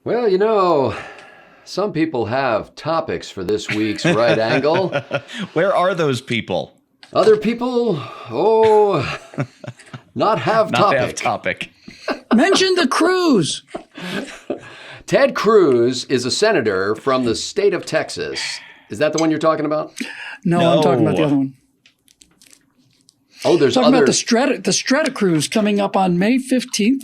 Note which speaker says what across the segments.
Speaker 1: Well, some people have topics for this week's Right Angle.
Speaker 2: Where are those people?
Speaker 1: Other people, not have topic.
Speaker 3: Mention the cruise.
Speaker 1: Ted Cruz is a senator from the state of Texas. Is that the one you're talking about?
Speaker 3: No, I'm talking about the other one.
Speaker 1: Oh, there's
Speaker 3: talking
Speaker 1: other...
Speaker 3: about the StratoCruise coming up on May 15th.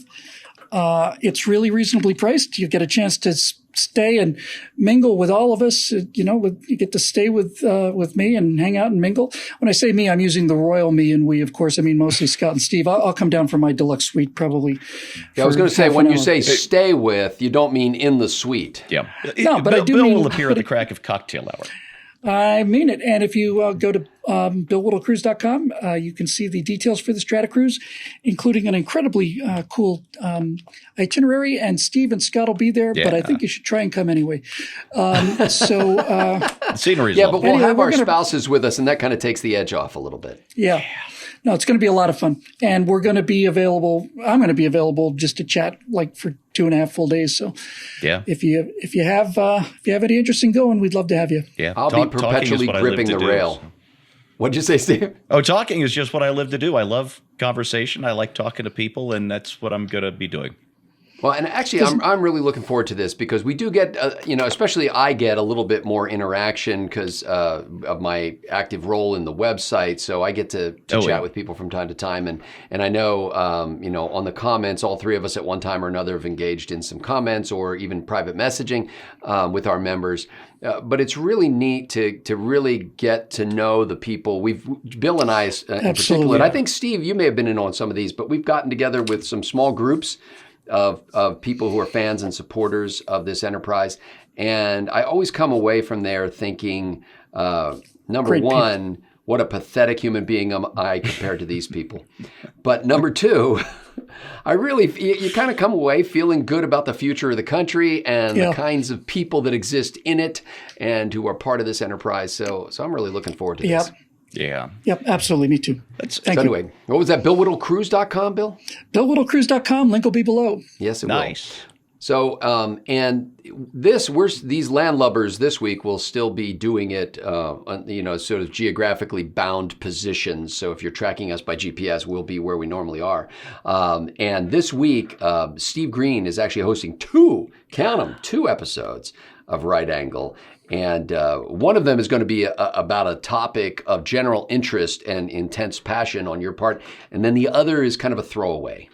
Speaker 3: It's really reasonably priced. You get a chance to stay and mingle with all of us. You get to stay with me and hang out and mingle. When I say me, I'm using the royal me and we, of course. I mean, mostly Scott and Steve. I'll come down for my deluxe suite probably.
Speaker 1: Yeah, I was going to say, when you say stay with, you don't mean in the suite.
Speaker 2: Yeah.
Speaker 3: No, but I do
Speaker 2: Bill
Speaker 3: mean,
Speaker 2: will appear at the crack of cocktail hour.
Speaker 3: I mean it. And if you go to BillWhittleCruise.com, you can see the details for the StratoCruise, including an incredibly cool itinerary. And Steve and Scott will be there, but I think you should try and come anyway.
Speaker 2: Scenery's
Speaker 1: yeah, but we'll
Speaker 3: anyway,
Speaker 1: have our spouses with us, and that kind of takes the edge off a little bit.
Speaker 3: Yeah. No, it's going to be a lot of fun. And we're going to be available. I'm going to be available just to chat like for 2.5 full days. So if you have any interest in going, we'd love to have you.
Speaker 2: Yeah.
Speaker 1: I'll be perpetually gripping the rail. What'd you say, Steve?
Speaker 2: Oh, talking is just what I live to do. I love conversation. I like talking to people, and that's what I'm going to be doing.
Speaker 1: Well, and actually, I'm really looking forward to this because we do get, especially I get a little bit more interaction because of my active role in the website. So I get to chat with people from time to time. And I know, on the comments, all three of us at one time or another have engaged in some comments or even private messaging with our members. But it's really neat to really get to know the people. Bill and I in particular, and I think, Steve, you may have been in on some of these, but we've gotten together with some small groups of people who are fans and supporters of this enterprise. And I always come away from there thinking, number one, what a pathetic human being am I compared to these people. But number two, you kind of come away feeling good about the future of the country and the kinds of people that exist in it and who are part of this enterprise. So I'm really looking forward to this.
Speaker 2: Yeah.
Speaker 3: Yep, absolutely. Me too.
Speaker 1: Anyway, what was that? BillWhittleCruise.com, Bill?
Speaker 3: BillWhittleCruise.com. Link will be below.
Speaker 1: Yes, it will. So, and these landlubbers this week will still be doing it, sort of geographically bound positions. So if you're tracking us by GPS, we'll be where we normally are. And this week, Steve Green is actually hosting two episodes of Right Angle. And one of them is going to be about a topic of general interest and intense passion on your part. And then the other is kind of a throwaway.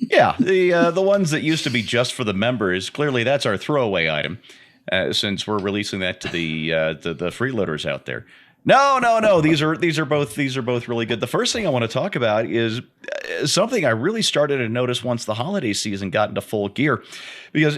Speaker 2: Yeah, the ones that used to be just for the members, clearly that's our throwaway item, since we're releasing that to the freeloaders out there. No. These are both really good. The first thing I want to talk about is something I really started to notice once the holiday season got into full gear, because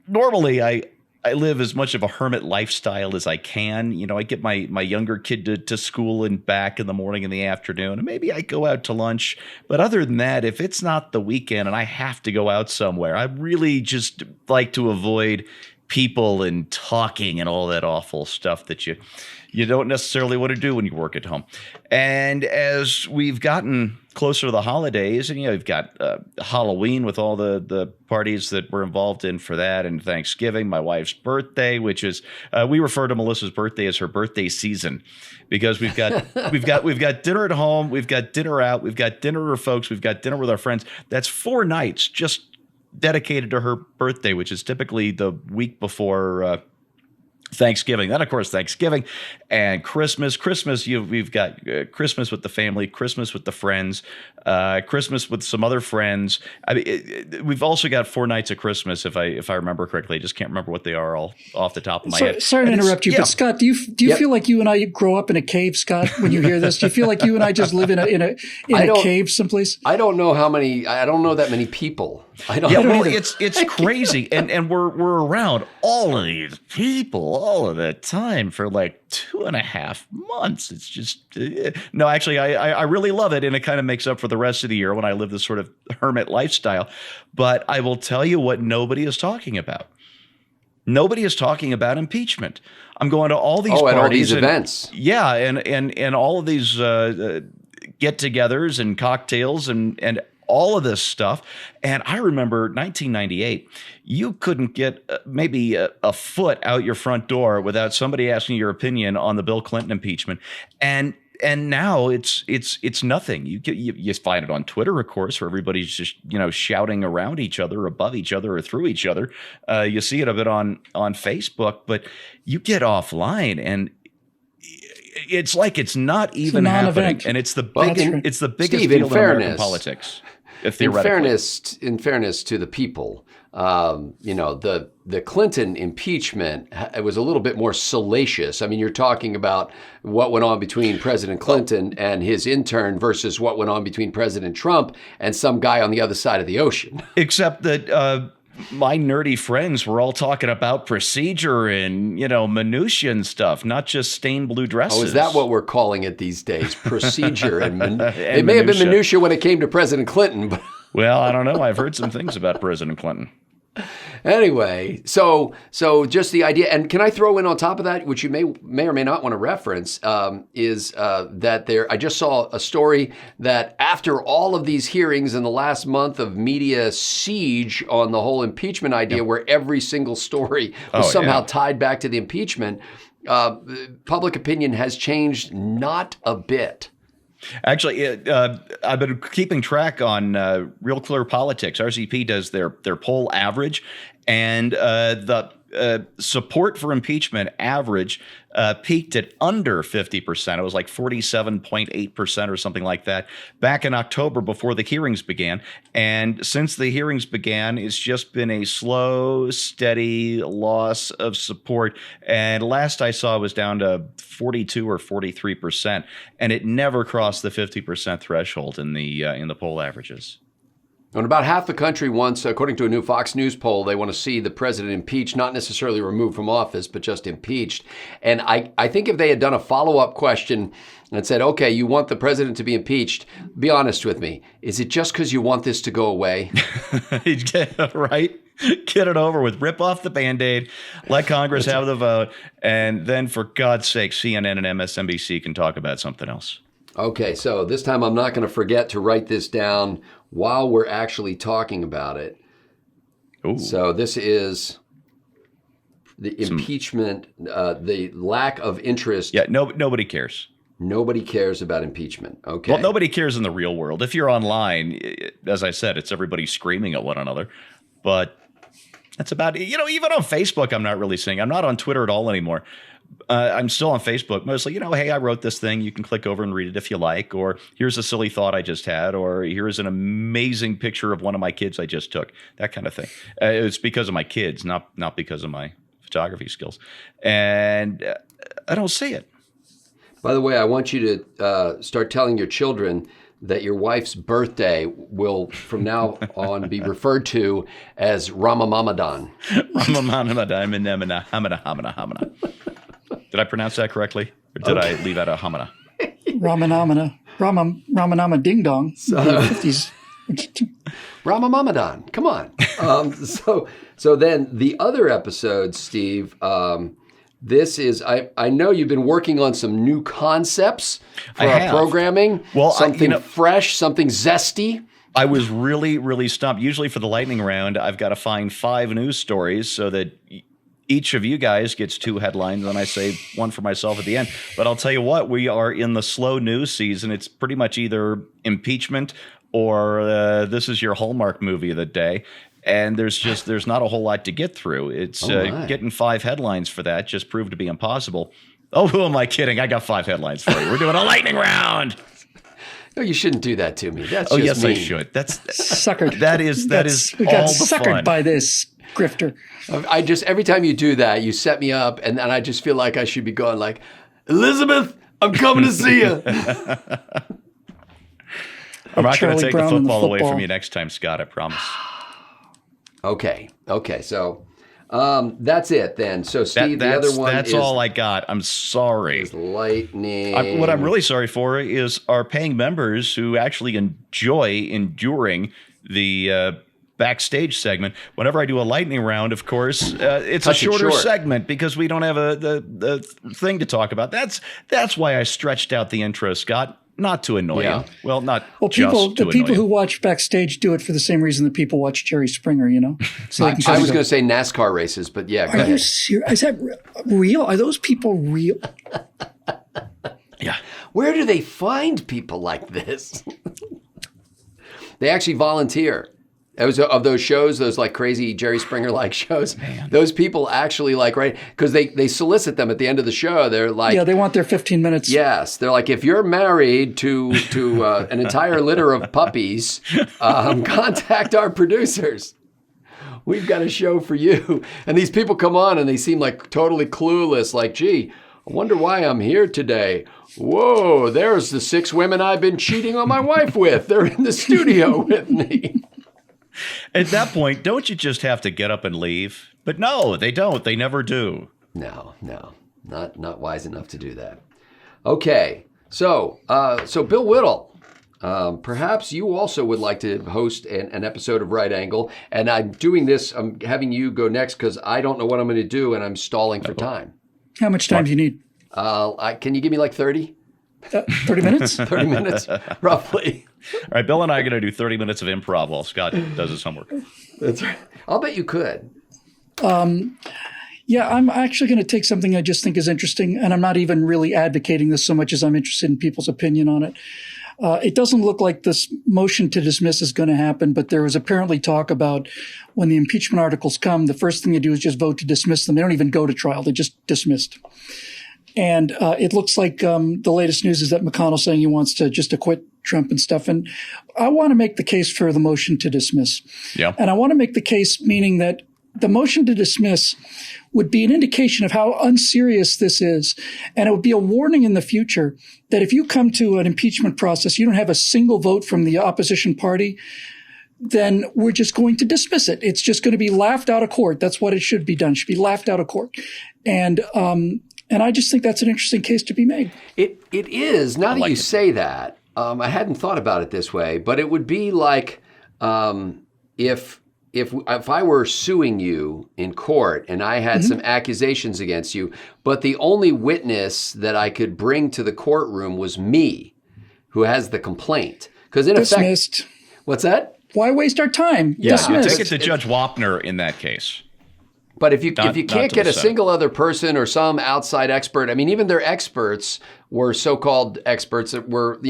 Speaker 2: normally I live as much of a hermit lifestyle as I can. I get my younger kid to school and back in the morning and the afternoon, and maybe I go out to lunch. But other than that, if it's not the weekend and I have to go out somewhere, I really just like to avoid people and talking and all that awful stuff that you don't necessarily want to do when you work at home. And as we've gotten closer to the holidays, and you've got Halloween with all the parties that we're involved in for that, and Thanksgiving, my wife's birthday, which is we refer to Melissa's birthday as her birthday season, because we've got dinner at home, we've got dinner out, we've got dinner with folks, we've got dinner with our friends. That's 4 nights just dedicated to her birthday, which is typically the week before Thanksgiving. Then, of course, Thanksgiving and Christmas. We've got Christmas with the family, Christmas with the friends, Christmas with some other friends. I mean, we've also got 4 nights of Christmas, if I remember correctly. I just can't remember what they are all off the top of my head.
Speaker 3: Sorry to interrupt you, but Scott, do you feel like you and I grow up in a cave, Scott? When you hear this, do you feel like you and I just live in a cave someplace?
Speaker 1: I don't know I don't know that many people.
Speaker 2: It's crazy, and we're around all of these people all of the time for like 2.5 months. It's just no, actually, I really love it, and it kind of makes up for the rest of the year when I live this sort of hermit lifestyle. But I will tell you what nobody is talking about. Nobody is talking about impeachment. I'm going to all these parties
Speaker 1: and all these events.
Speaker 2: Yeah, and all of these get-togethers and cocktails and all of this stuff. And I remember 1998, you couldn't get maybe a foot out your front door without somebody asking your opinion on the Bill Clinton impeachment. And now it's nothing. You find it on Twitter, of course, where everybody's just shouting around each other, above each other, or through each other. You see it a bit on Facebook, but you get offline and it's like it's not even happening. And it's the biggest
Speaker 1: Steve,
Speaker 2: field in American politics.
Speaker 1: In fairness to the people, the Clinton impeachment, it was a little bit more salacious. I mean, you're talking about what went on between President Clinton and his intern versus what went on between President Trump and some guy on the other side of the ocean.
Speaker 2: Except that my nerdy friends were all talking about procedure and, minutiae and stuff, not just stained blue dresses.
Speaker 1: Oh, is that what we're calling it these days? Procedure and it may have been minutia when it came to President Clinton, but
Speaker 2: well, I don't know. I've heard some things about President Clinton.
Speaker 1: Anyway, so just the idea, and can I throw in on top of that, which you may or may not want to reference, is that I just saw a story that after all of these hearings in the last month of media siege on the whole impeachment idea, where every single story was somehow tied back to the impeachment, public opinion has changed not a bit.
Speaker 2: Actually, I've been keeping track on Real Clear Politics. RCP does their poll average, and the support for impeachment average peaked at under 50%. It was like 47.8% or something like that back in October before the hearings began. And since the hearings began, it's just been a slow, steady loss of support. And last I saw it was down to 42 or 43%, and it never crossed the 50% threshold in the poll averages.
Speaker 1: And about half the country wants, according to a new Fox News poll, they want to see the president impeached, not necessarily removed from office, but just impeached. And I think if they had done a follow-up question and said, okay, you want the president to be impeached, be honest with me, is it just because you want this to go away?
Speaker 2: Right? Get it over with. Rip off the Band-Aid, let Congress have the vote, and then for God's sake, CNN and MSNBC can talk about something else.
Speaker 1: Okay, so this time I'm not going to forget to write this down while we're actually talking about it.
Speaker 2: Ooh.
Speaker 1: So this is the impeachment, the lack of interest.
Speaker 2: Yeah, nobody cares.
Speaker 1: Nobody cares about impeachment. Okay.
Speaker 2: Well, nobody cares in the real world. If you're online, as I said, it's everybody screaming at one another. But that's about it. Even on Facebook, I'm not really seeing. I'm not on Twitter at all anymore. I'm still on Facebook, mostly, hey, I wrote this thing. You can click over and read it if you like. Or here's a silly thought I just had. Or here's an amazing picture of one of my kids I just took. That kind of thing. It's because of my kids, not because of my photography skills. And I don't see it.
Speaker 1: By the way, I want you to start telling your children that your wife's birthday will, from now on, be referred to as Ramamamadan.
Speaker 2: Ramamamadan, hamana. Did I pronounce that correctly? Or did I leave out a hamana?
Speaker 3: Ramanama Ding Dong.
Speaker 1: Ramamamadan. Come on. So then the other episode, Steve, this is, I know you've been working on some new concepts for our programming. Well, something fresh, something zesty.
Speaker 2: I was really, really stumped. Usually for the lightning round, I've got to find 5 news stories so that each of you guys gets 2 headlines, and I say one for myself at the end. But I'll tell you what, we are in the slow news season. It's pretty much either impeachment or this is your Hallmark movie of the day. And there's not a whole lot to get through. It's getting 5 headlines for that just proved to be impossible. Oh, who am I kidding? I got 5 headlines for you. We're doing a lightning round.
Speaker 1: No, you shouldn't do that to me. That's
Speaker 2: just
Speaker 1: yes,
Speaker 2: mean.
Speaker 1: I
Speaker 2: should. That's
Speaker 3: suckered.
Speaker 2: That is
Speaker 3: we
Speaker 2: all
Speaker 3: got
Speaker 2: the
Speaker 3: suckered
Speaker 2: fun.
Speaker 3: by this grifter.
Speaker 1: I just, every time you do that, you set me up, and I just feel like I should be going like, Elizabeth, I'm coming to see you.
Speaker 2: I'm not going to take the football away from you next time, Scott, I promise.
Speaker 1: Okay. So that's it then. So Steve, the other one
Speaker 2: that's all I got. I'm sorry.
Speaker 1: Is lightning.
Speaker 2: What I'm really sorry for is our paying members who actually enjoy enduring the backstage segment. Whenever I do a lightning round, of course, it's a shorter segment because we don't have the thing to talk about. That's why I stretched out the intro, Scott. not to annoy you. Well, not
Speaker 3: well,
Speaker 2: just
Speaker 3: the people who watch Backstage do it for the same reason that people watch Jerry Springer, So
Speaker 1: I was going to say NASCAR races, but yeah, go ahead.
Speaker 3: You serious? Is that real? Are those people real?
Speaker 2: Yeah.
Speaker 1: Where do they find people like this? They actually volunteer. Of those shows, those like crazy Jerry Springer-like shows, those people actually right, because they solicit them at the end of the show. They're like...
Speaker 3: Yeah, they want their 15 minutes.
Speaker 1: Yes. They're like, if you're married to an entire litter of puppies, contact our producers. We've got a show for you. And these people come on and they seem like totally clueless, like, gee, I wonder why I'm here today. Whoa, there's the 6 women I've been cheating on my wife with. They're in the studio with me.
Speaker 2: At that point, don't you just have to get up and leave? But no, they don't. They never do.
Speaker 1: No, not wise enough to do that. Okay, so Bill Whittle, perhaps you also would like to host an episode of Right Angle, and I'm doing this. I'm having you go next because I don't know what I'm going to do, and I'm stalling for time.
Speaker 3: How much time do you need?
Speaker 1: Can you give me like 30?
Speaker 3: 30 minutes?
Speaker 1: 30 minutes, roughly.
Speaker 2: All right, Bill and I are going to do 30 minutes of improv while Scott does his homework.
Speaker 1: That's right. I'll bet you could.
Speaker 3: Yeah, I'm actually going to take something I just think is interesting, and I'm not even really advocating this so much as I'm interested in people's opinion on it. It doesn't look like this motion to dismiss is going to happen, but there was apparently talk about when the impeachment articles come, the first thing they do is just vote to dismiss them. They don't even go to trial. They're just dismissed. And it looks like the latest news is that McConnell's saying he wants to just acquit Trump and stuff. And I want to make the case for the motion to dismiss.
Speaker 2: Yeah.
Speaker 3: And I want to make the case meaning that the motion to dismiss would be an indication of how unserious this is. And it would be a warning in the future that if you come to an impeachment process, you don't have a single vote from the opposition party, then we're just going to dismiss it. It's just going to be laughed out of court. That's what it should be done. It should be laughed out of court. And I just think that's an interesting case to be made.
Speaker 1: It is. Now that you say that, I hadn't thought about it this way, but it would be like if I were suing you in court and I had some accusations against you, but the only witness that I could bring to the courtroom was me, who has the complaint. Because in
Speaker 3: dismissed.
Speaker 1: effect, what's that?
Speaker 3: Why waste our time?
Speaker 2: Yeah,
Speaker 3: dismissed.
Speaker 2: take it to Judge Wapner in that case.
Speaker 1: But if you can't get a single other person or some outside expert, I mean, even their experts were so-called experts that were,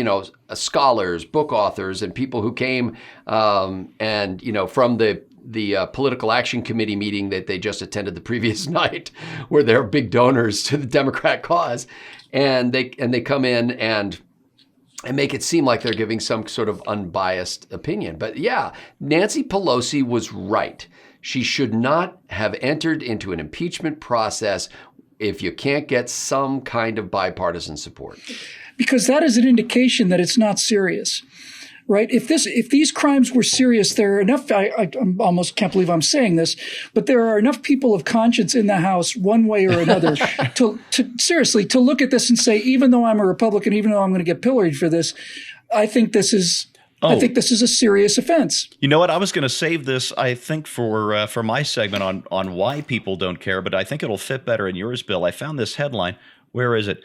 Speaker 1: scholars, book authors, and people who came and from the Political Action Committee meeting that they just attended the previous night, where they're big donors to the Democrat cause, and they come in and make it seem like they're giving some sort of unbiased opinion. But yeah, Nancy Pelosi was right. She should not have entered into an impeachment process if you can't get some kind of bipartisan support.
Speaker 3: Because that is an indication that it's not serious, right? If these crimes were serious, there are enough, I almost can't believe I'm saying this, but there are enough people of conscience in the House, one way or another, to seriously, to look at this and say, even though I'm a Republican, even though I'm going to get pilloried for this, I think this is a serious offense.
Speaker 2: You know what? I was going to save this, I think, for my segment on why people don't care, but I think it'll fit better in yours, Bill. I found this headline. Where is it?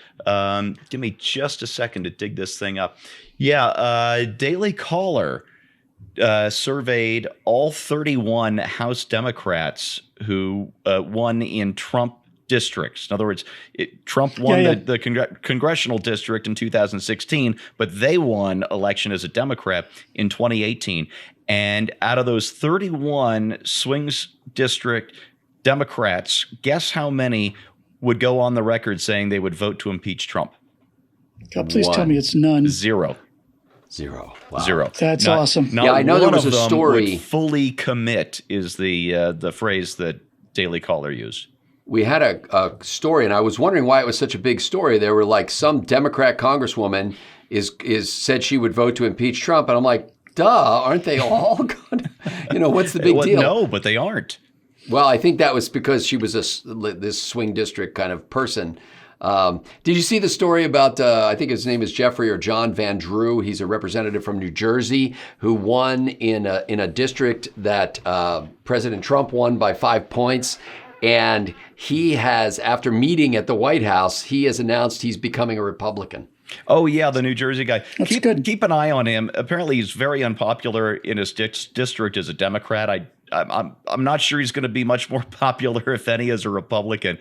Speaker 2: Give me just a second to dig this thing up. Yeah, Daily Caller surveyed all 31 House Democrats who won in Trump districts. In other words, Trump won the congressional district in 2016, but they won election as a Democrat in 2018. And out of those 31 swings district Democrats, guess how many would go on the record saying they would vote to impeach Trump?
Speaker 3: God, please tell me it's none.
Speaker 2: Zero.
Speaker 1: Wow.
Speaker 2: Zero.
Speaker 3: That's awesome.
Speaker 1: Yeah, I know there was a story.
Speaker 2: Fully commit is the phrase that Daily Caller used.
Speaker 1: We had a story, and I was wondering why it was such a big story. There were like some Democrat congresswoman said she would vote to impeach Trump, and I'm like, duh, aren't they all going to, what's the big deal?
Speaker 2: No, but they aren't.
Speaker 1: Well, I think that was because she was this swing district kind of person. Did you see the story about, I think his name is Jeffrey or John Van Drew. He's a representative from New Jersey who won in a district that President Trump won by 5 points. And he has, after meeting at the White House, he has announced he's becoming a Republican.
Speaker 2: Oh yeah, the New Jersey guy.
Speaker 3: That's good.
Speaker 2: Keep an eye on him. Apparently, he's very unpopular in his district as a Democrat. I'm not sure he's going to be much more popular, if any, as a Republican.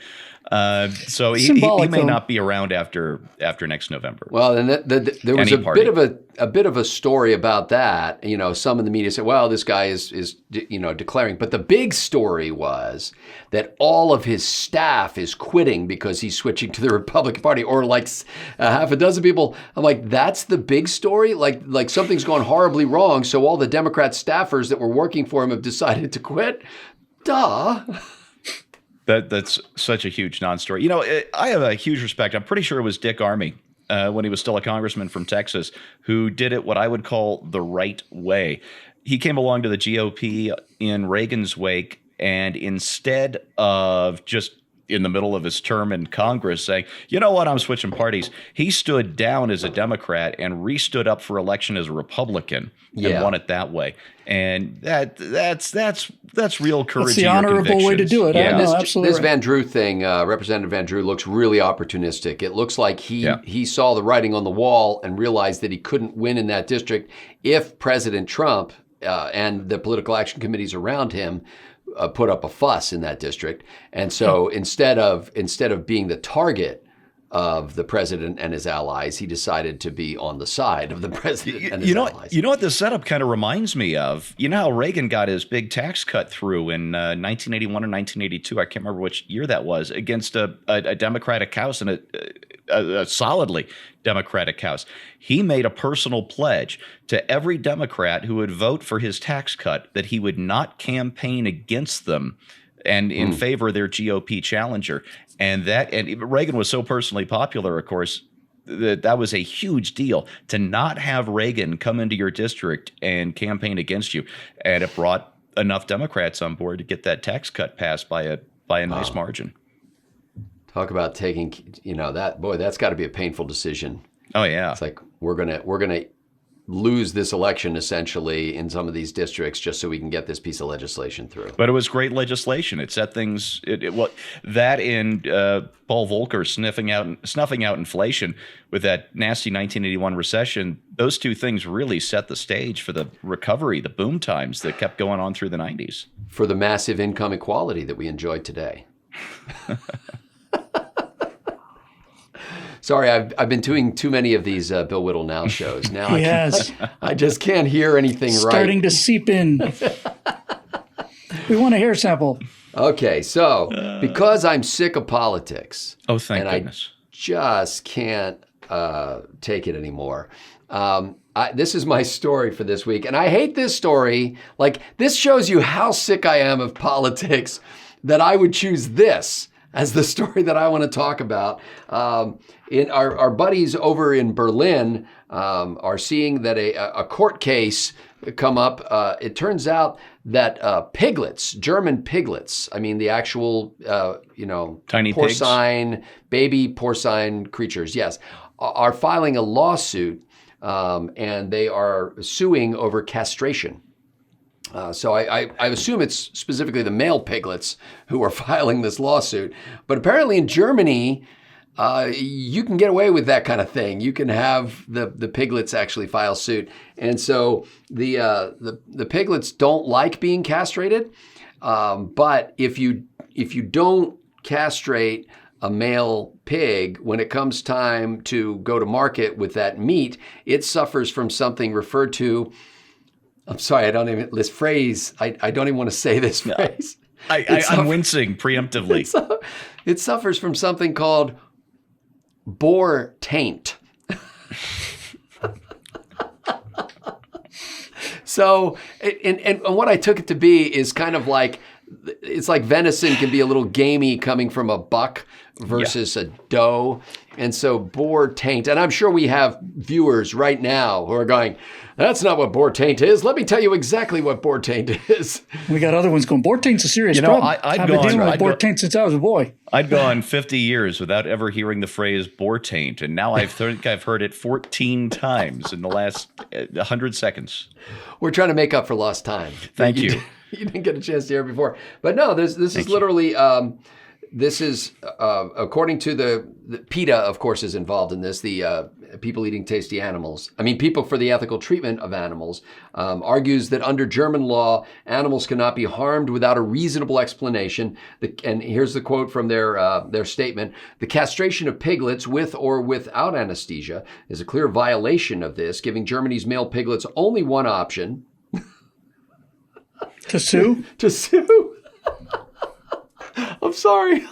Speaker 2: So he may not be around after next November.
Speaker 1: Well, and there was a bit of a story about that. You know, some of the media said, "Well, this guy is declaring," but the big story was that all of his staff is quitting because he's switching to the Republican Party, or like half a dozen people. I'm like, that's the big story. Like something's gone horribly wrong, so all the Democrat staffers that were working for him have decided to quit. Duh.
Speaker 2: That's such a huge non-story. You know, I have a huge respect. I'm pretty sure it was Dick Armey, when he was still a congressman from Texas, who did it what I would call the right way. He came along to the GOP in Reagan's wake, and instead of just in the middle of his term in Congress saying, you know what, I'm switching parties, he stood down as a Democrat and re-stood up for election as a Republican and won it that way. And that's real courage.
Speaker 3: That's the honorable way to do it.
Speaker 1: Yeah.
Speaker 3: Absolutely.
Speaker 1: This Van Drew thing, Representative Van Drew, looks really opportunistic. It looks like he saw the writing on the wall and realized that he couldn't win in that district if President Trump and the political action committees around him put up a fuss in that district. And so instead of being the target of the president and his allies, he decided to be on the side of the president and his allies.
Speaker 2: You know what this setup kind of reminds me of? You know how Reagan got his big tax cut through in 1981 or 1982? I can't remember which year that was, against a Democratic House and a solidly Democratic House. He made a personal pledge to every Democrat who would vote for his tax cut that he would not campaign against them and in favor of their GOP challenger. And Reagan was so personally popular, of course, that was a huge deal to not have Reagan come into your district and campaign against you. And it brought enough Democrats on board to get that tax cut passed by a nice margin.
Speaker 1: Talk about taking, that's got to be a painful decision.
Speaker 2: Oh yeah.
Speaker 1: It's like we're gonna lose this election essentially in some of these districts just so we can get this piece of legislation through.
Speaker 2: But it was great legislation. It set things. That and Paul Volcker snuffing out inflation with that nasty 1981 recession. Those two things really set the stage for the recovery, the boom times that kept going on through the 90s.
Speaker 1: For the massive income equality that we enjoy today. Sorry, I've been doing too many of these Bill Whittle Now shows. Now I just can't hear anything
Speaker 3: Starting to seep in. We want a hair sample.
Speaker 1: Okay, so because I'm sick of politics.
Speaker 2: Oh, thank goodness.
Speaker 1: I just can't take it anymore. This is my story for this week. And I hate this story. Like, this shows you how sick I am of politics that I would choose this as the story that I want to talk about. Our buddies over in Berlin are seeing that a court case come up. It turns out that piglets, German piglets, I mean the actual,
Speaker 2: tiny
Speaker 1: porcine, baby porcine creatures, yes, are filing a lawsuit and they are suing over castration. So I assume it's specifically the male piglets who are filing this lawsuit. But apparently in Germany, you can get away with that kind of thing. You can have the piglets actually file suit. And so the piglets don't like being castrated. But if you don't castrate a male pig, when it comes time to go to market with that meat, it suffers from something referred to, I'm sorry, I don't even want to say this phrase.
Speaker 2: I'm wincing preemptively.
Speaker 1: It suffers from something called boar taint. So, and what I took it to be is kind of like, it's like venison can be a little gamey coming from a buck versus a doe. And so boar taint, and I'm sure we have viewers right now who are going, that's not what boar taint is. Let me tell you exactly what boar taint is.
Speaker 3: We got other ones going, boar taint's a serious problem. I've been dealing with boar taint since I was a boy.
Speaker 2: I'd gone 50 years without ever hearing the phrase boar taint, and now I think I've heard it 14 times in the last 100 seconds.
Speaker 1: We're trying to make up for lost time.
Speaker 2: Thank you.
Speaker 1: You didn't get a chance to hear it before. But no, this is literally this is, according to the PETA, of course, is involved in this, the People Eating Tasty Animals. People for the Ethical Treatment of Animals, argues that under German law, animals cannot be harmed without a reasonable explanation. And here's the quote from their statement. The castration of piglets with or without anesthesia is a clear violation of this, giving Germany's male piglets only one option.
Speaker 3: To sue?
Speaker 1: To sue. I'm sorry.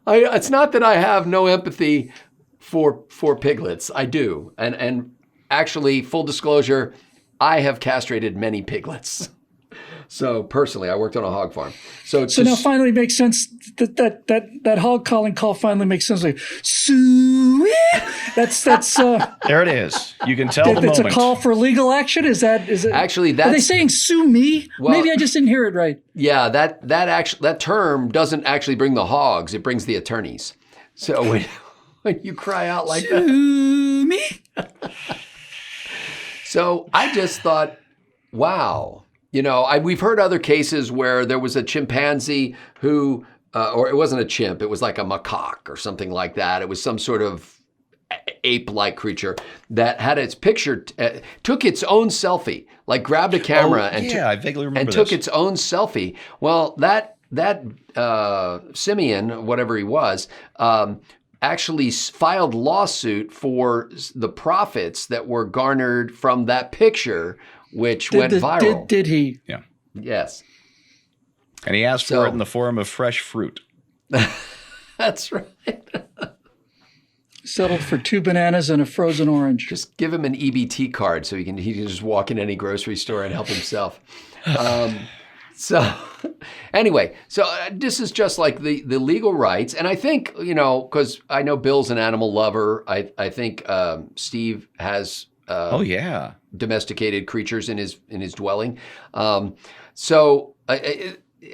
Speaker 1: It's not that I have no empathy for piglets. I do. And actually, full disclosure, I have castrated many piglets. So personally, I worked on a hog farm. So
Speaker 3: now finally makes sense that hog calling call finally makes sense. Like, sue. That's
Speaker 2: there it is. You can tell the moment.
Speaker 3: It's a call for legal action. Is it?
Speaker 1: Actually,
Speaker 3: are they saying sue me?
Speaker 1: Well,
Speaker 3: maybe I just didn't hear it right.
Speaker 1: Yeah, that term doesn't actually bring the hogs. It brings the attorneys. So when you cry out like that,
Speaker 3: sue me.
Speaker 1: So I just thought, wow. We've heard other cases where there was a chimpanzee who, or it wasn't a chimp, it was like a macaque or something like that. It was some sort of ape-like creature that had its picture, took its own selfie, like grabbed a camera
Speaker 2: I vaguely remember
Speaker 1: took its own selfie. Well, that simian, whatever he was, actually filed lawsuit for the profits that were garnered from that picture, which went viral.
Speaker 3: Did he?
Speaker 2: Yeah.
Speaker 1: Yes.
Speaker 2: And he asked for it in the form of fresh fruit.
Speaker 1: That's right.
Speaker 3: Settled for 2 bananas and a frozen orange.
Speaker 1: Just give him an EBT card so he can just walk in any grocery store and help himself. So anyway, this is just like the legal rights. And I think, because I know Bill's an animal lover. I think Steve has domesticated creatures in his dwelling.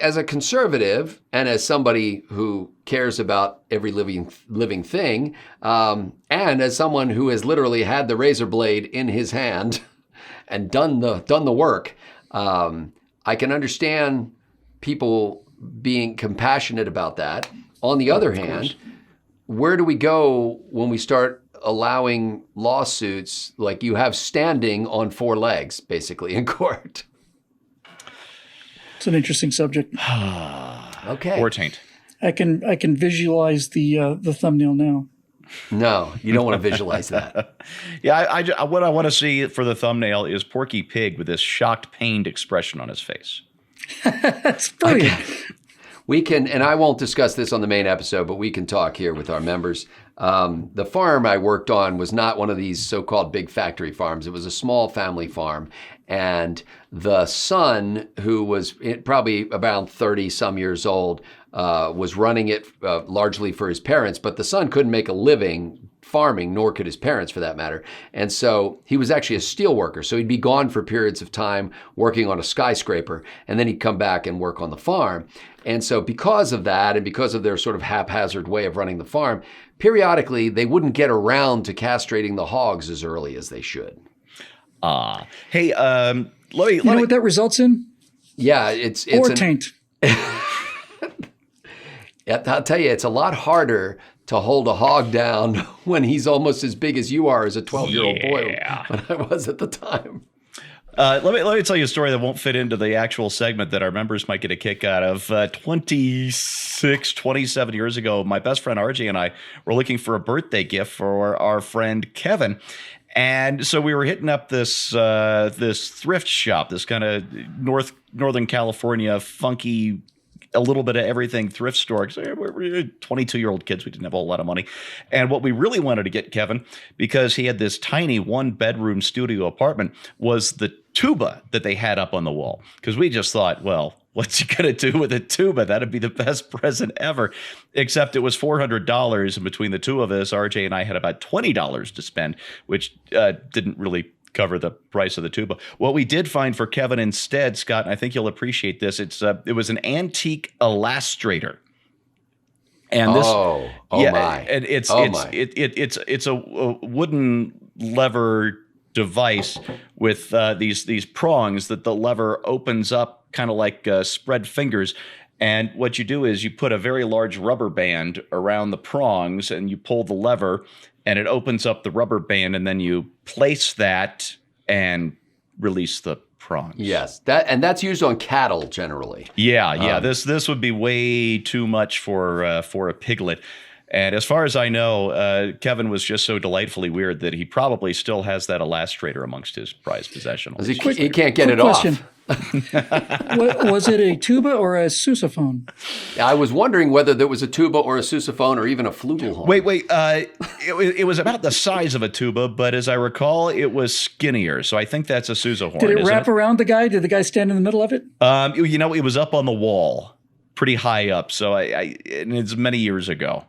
Speaker 1: As a conservative and as somebody who cares about every living thing, and as someone who has literally had the razor blade in his hand and done the work, I can understand people being compassionate about that. On the other hand, where do we go when we start allowing lawsuits like you have standing on 4 legs, basically, in court?
Speaker 3: It's an interesting subject.
Speaker 1: Okay.
Speaker 2: Or taint.
Speaker 3: I can visualize the thumbnail now.
Speaker 1: No, you don't want to visualize that.
Speaker 2: Yeah, what I want to see for the thumbnail is Porky Pig with this shocked, pained expression on his face.
Speaker 3: That's brilliant.
Speaker 1: Okay. We can, and I won't discuss this on the main episode, but we can talk here with our members. The farm I worked on was not one of these so-called big factory farms. It was a small family farm. And the son, who was probably around 30 some years old, was running it largely for his parents. But the son couldn't make a living farming, nor could his parents for that matter. And so he was actually a steel worker. So he'd be gone for periods of time working on a skyscraper, and then he'd come back and work on the farm. And so because of that, and because of their sort of haphazard way of running the farm, periodically they wouldn't get around to castrating the hogs as early as they should.
Speaker 2: Hey, let me.
Speaker 3: You know what that results in?
Speaker 1: Yeah, it's
Speaker 3: taint.
Speaker 1: I'll tell you, it's a lot harder to hold a hog down when he's almost as big as you are as a 12-year-old boy when I was at the time.
Speaker 2: Let me tell you a story that won't fit into the actual segment that our members might get a kick out of. 27 years ago, my best friend RJ and I were looking for a birthday gift for our friend Kevin. And so we were hitting up this thrift shop, this kind of Northern California funky, a little bit of everything thrift store. Because we're 22-year-old kids. We didn't have a whole lot of money. And what we really wanted to get Kevin, because he had this tiny 1-bedroom studio apartment, was the tuba that they had up on the wall. Because we just thought, well, what's he going to do with a tuba? That'd be the best present ever. Except it was $400. And between the two of us, RJ and I had about $20 to spend, which didn't really cover the price of the tuba. What we did find for Kevin instead, Scott, and I think you'll appreciate this, it was an antique elastrator. And this,
Speaker 1: my!
Speaker 2: And it's a wooden lever device with these prongs that the lever opens up, kind of like spread fingers, And what you do is you put a very large rubber band around the prongs and you pull the lever and it opens up the rubber band, and then you place that and release the prongs.
Speaker 1: Yes, that's used on cattle generally.
Speaker 2: Yeah. This would be way too much for a piglet. And as far as I know, Kevin was just so delightfully weird that he probably still has that elastrator amongst his prized possessions.
Speaker 1: He can't get it off.
Speaker 3: Was it a tuba or a sousaphone?
Speaker 1: I was wondering whether there was a tuba or a sousaphone or even a flugelhorn.
Speaker 2: Wait. It was about the size of a tuba, but as I recall, it was skinnier. So I think that's a sousahorn.
Speaker 3: Did it wrap around the guy? Did the guy stand in the middle of it?
Speaker 2: It was up on the wall, pretty high up. So and it's many years ago.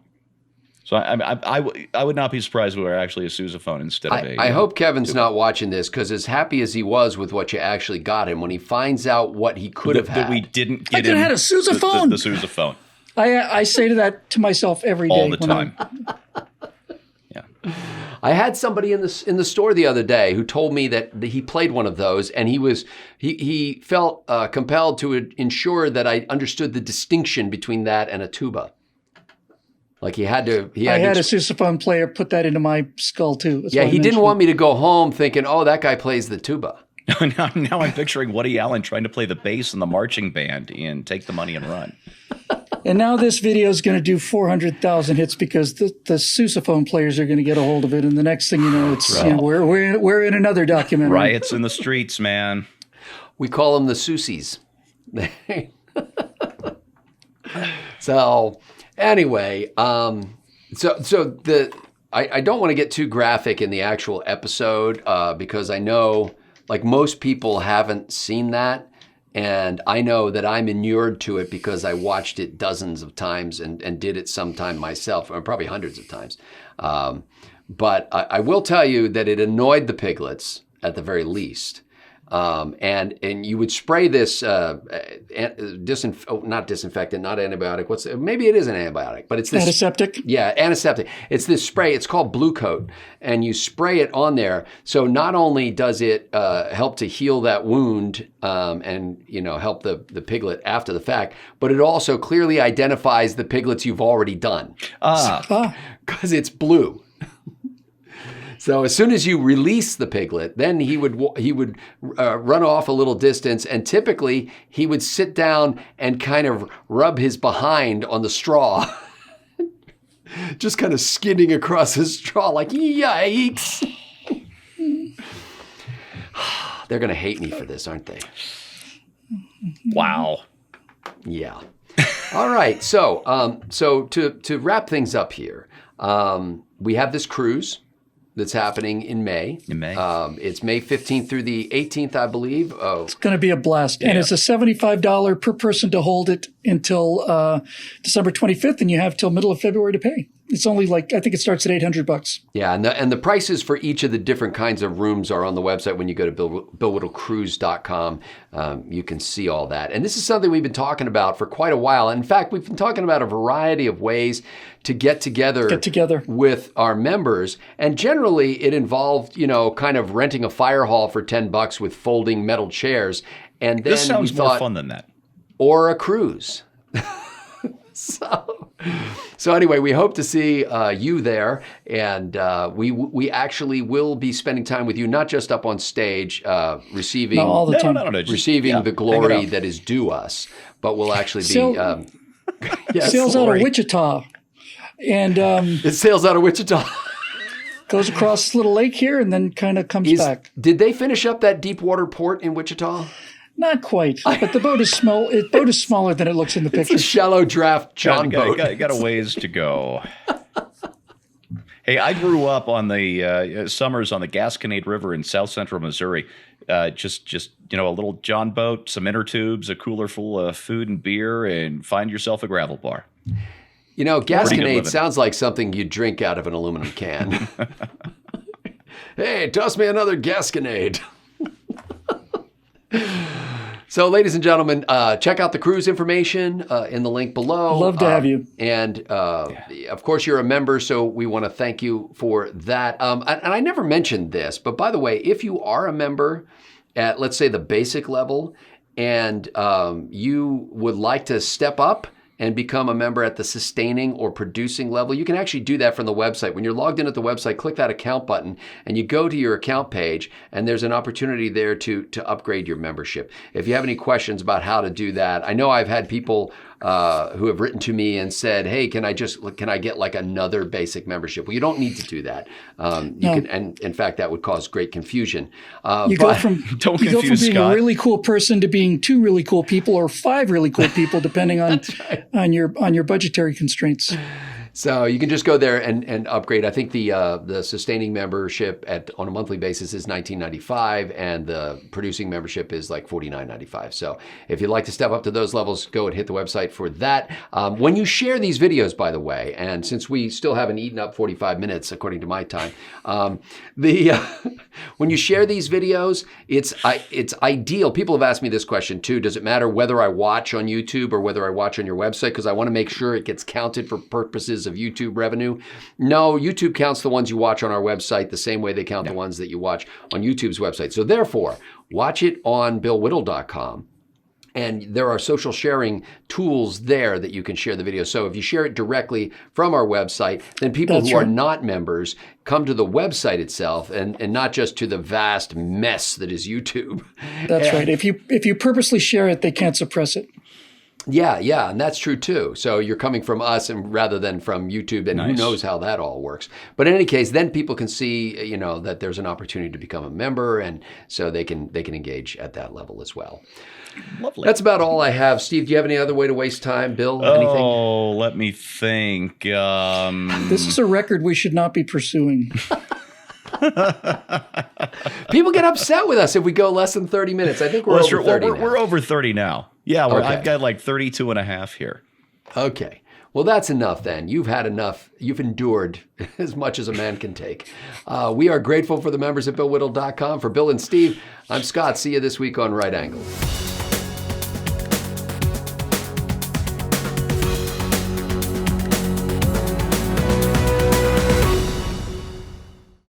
Speaker 2: So I would not be surprised if we were actually a sousaphone instead of a...
Speaker 1: I hope Kevin's not watching this, because as happy as he was with what you actually got him, when he finds out what he could have had...
Speaker 2: That we didn't get him... I
Speaker 3: could have had a sousaphone!
Speaker 2: The sousaphone.
Speaker 3: I say to that to myself every day.
Speaker 2: All the time. Yeah.
Speaker 1: I had somebody in the store the other day who told me that he played one of those, and he felt compelled to ensure that I understood the distinction between that and a tuba. Like I had a
Speaker 3: sousaphone player put that into my skull too.
Speaker 1: That's he didn't want me to go home thinking, oh, that guy plays the tuba.
Speaker 2: Now I'm picturing Woody Allen trying to play the bass in the marching band and Take the Money and Run.
Speaker 3: And now this video is going to do 400,000 hits because the sousaphone players are going to get a hold of it, and the next thing you know, it's we're in another documentary.
Speaker 2: Riots in the streets, man.
Speaker 1: We call them the Susies. So. Anyway, I don't want to get too graphic in the actual episode because I know, like, most people haven't seen that, and I know that I'm inured to it because I watched it dozens of times and did it sometime myself, or probably hundreds of times. But I will tell you that it annoyed the piglets at the very least. And you would spray this not disinfectant, not antibiotic. Maybe it is an antibiotic, but it's this
Speaker 3: antiseptic.
Speaker 1: Yeah, antiseptic. It's this spray. It's called Blue Coat, and you spray it on there. So not only does it help to heal that wound and help the piglet after the fact, but it also clearly identifies the piglets you've already done. Because it's blue. So as soon as you release the piglet, then he would run off a little distance, and typically he would sit down and kind of rub his behind on the straw, just kind of skidding across his straw like, yikes. They're going to hate me for this, aren't they?
Speaker 2: Wow.
Speaker 1: Yeah. All right. So to wrap things up here, we have this cruise that's happening in May. It's May 15th through the 18th, I believe.
Speaker 3: It's going to be a blast. Yeah. And it's a $75 per person to hold it until December 25th, and you have till middle of February to pay. It's only I think it starts at $800.
Speaker 1: Yeah, and the prices for each of the different kinds of rooms are on the website. When you go to BillWhittleCruise.com, you can see all that. And this is something we've been talking about for quite a while. In fact, we've been talking about a variety of ways to get together with our members. And generally, it involved, kind of renting a fire hall for $10 with folding metal chairs. And then
Speaker 2: this sounds more fun than that.
Speaker 1: Or a cruise. So anyway, we hope to see you there, and we actually will be spending time with you, not just up on stage, receiving
Speaker 3: all the time.
Speaker 1: Receiving the glory that is due us, but we'll actually be
Speaker 3: sails out of Wichita, and
Speaker 1: it sails out of Wichita.
Speaker 3: Goes across this little lake here and then kind of comes back.
Speaker 1: Did they finish up that deep water port in Wichita?
Speaker 3: Not quite, but the boat is small. The boat is smaller than it looks in the picture.
Speaker 1: It's a shallow draft John boat.
Speaker 2: Got a ways to go. Hey, I grew up on the summers on the Gasconade River in south central Missouri. Just a little John boat, some inner tubes, a cooler full of food and beer, and find yourself a gravel bar.
Speaker 1: Gasconade sounds like something you drink out of an aluminum can. Hey, toss me another Gasconade. So, ladies and gentlemen, check out the cruise information in the link below.
Speaker 3: Love to have you.
Speaker 1: And, of course, you're a member, so we want to thank you for that. And I never mentioned this, but by the way, if you are a member at, let's say, the basic level, and you would like to step up and become a member at the sustaining or producing level, you can actually do that from the website. When you're logged in at the website, click that account button and you go to your account page, and there's an opportunity there to upgrade your membership. If you have any questions about how to do that, I know I've had people who have written to me and said, "Hey, can I get like another basic membership?" Well, you don't need to do that. You can, and in fact, that would cause great confusion.
Speaker 3: You go from being a really cool person to being 2 really cool people or 5 really cool people, depending on on your budgetary constraints.
Speaker 1: So you can just go there and upgrade. I think the sustaining membership on a monthly basis is $19.95, and the producing membership is like $49.95. So if you'd like to step up to those levels, go and hit the website for that. When you share these videos, by the way, and since we still haven't eaten up 45 minutes according to my time, when you share these videos, it's ideal. People have asked me this question too. Does it matter whether I watch on YouTube or whether I watch on your website? Because I want to make sure it gets counted for purposes of YouTube revenue. No, YouTube counts the ones you watch on our website the same way they count the ones that you watch on YouTube's website. So therefore, watch it on BillWhittle.com. And there are social sharing tools there that you can share the video. So if you share it directly from our website, then people who are not members come to the website itself and not just to the vast mess that is YouTube.
Speaker 3: That's right. If you purposely share it, they can't suppress it.
Speaker 1: Yeah, and that's true too. So you're coming from us and rather than from YouTube, and who knows how that all works. But in any case, then people can see, that there's an opportunity to become a member, and so they can engage at that level as well.
Speaker 2: Lovely.
Speaker 1: That's about all I have. Steve, do you have any other way to waste time? Bill, anything?
Speaker 2: Oh, let me think.
Speaker 3: This is a record we should not be pursuing.
Speaker 1: People get upset with us if we go less than 30 minutes. I think we're over 30 now.
Speaker 2: We're over 30 now. Yeah, I've got like 32 and a half here.
Speaker 1: Okay. Well, that's enough then. You've had enough. You've endured as much as a man can take. We are grateful for the members at BillWhittle.com. For Bill and Steve, I'm Scott. See you this week on Right Angle.